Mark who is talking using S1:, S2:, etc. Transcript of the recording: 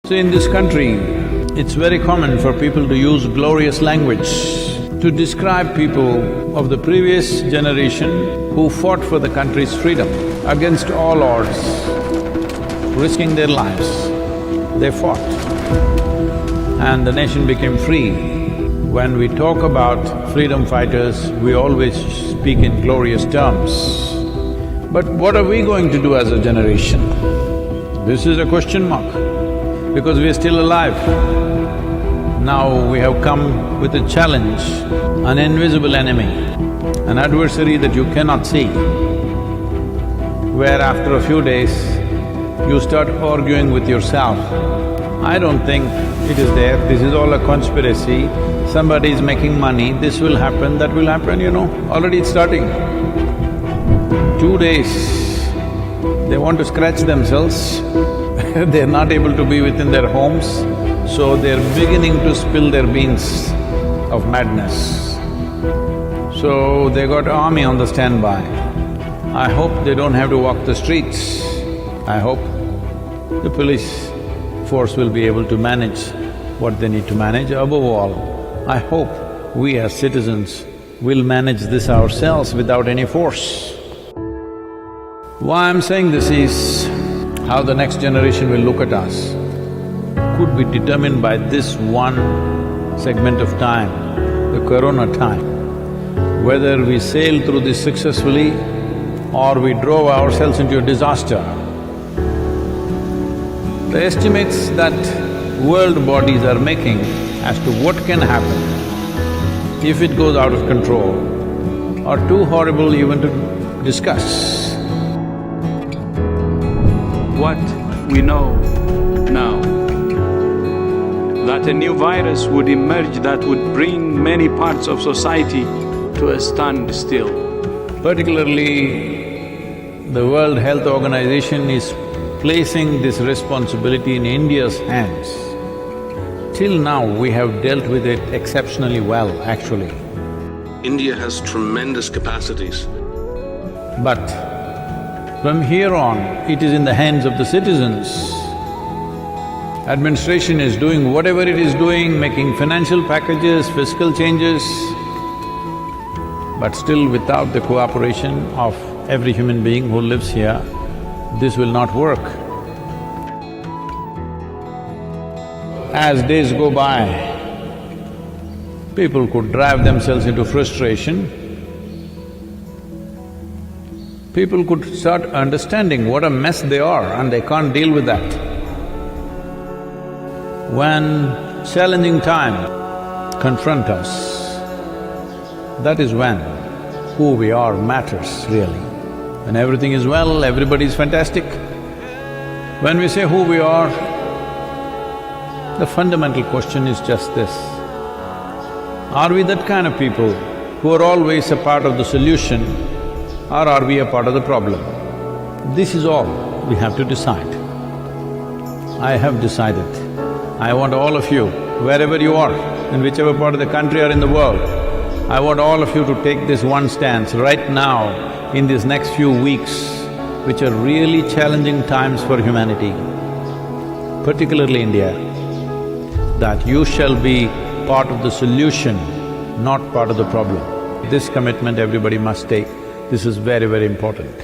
S1: So in this country, it's very common for people to use glorious language to describe people of the previous generation who fought for the country's freedom against all odds, risking their lives. They fought and the nation became free. When we talk about freedom fighters, we always speak in glorious terms. But what are we going to do as a generation? This is a question mark, because we are still alive. Now we have come with a challenge, an invisible enemy, an adversary that you cannot see, where after a few days, you start arguing with yourself. I don't think it is there, this is all a conspiracy, somebody is making money, this will happen, that will happen, already it's starting. 2 days, they want to scratch themselves they're not able to be within their homes, so they're beginning to spill their beans of madness. So they got army on the standby. I hope they don't have to walk the streets. I hope the police force will be able to manage what they need to manage. Above all, I hope we as citizens will manage this ourselves without any force. Why I'm saying this is, how the next generation will look at us could be determined by this one segment of time, the corona time. Whether we sail through this successfully or we drove ourselves into a disaster. The estimates that world bodies are making as to what can happen if it goes out of control are too horrible even to discuss.
S2: What we know now, that a new virus would emerge that would bring many parts of society to a standstill.
S1: Particularly, the World Health Organization is placing this responsibility in India's hands. Till now, we have dealt with it exceptionally well, actually.
S3: India has tremendous capacities.
S1: But from here on, it is in the hands of the citizens. Administration is doing whatever it is doing, making financial packages, fiscal changes, but still without the cooperation of every human being who lives here, this will not work. As days go by, people could drive themselves into frustration. People could start understanding what a mess they are and they can't deal with that. When challenging time confront us, that is when who we are matters really. When everything is well, everybody is fantastic. When we say who we are, the fundamental question is just this: are we that kind of people who are always a part of the solution, or are we a part of the problem? This is all we have to decide. I have decided. I want all of you, wherever you are, in whichever part of the country or in the world, I want all of you to take this one stance right now in these next few weeks, which are really challenging times for humanity, particularly India, that you shall be part of the solution, not part of the problem. This commitment everybody must take. This is very, very important.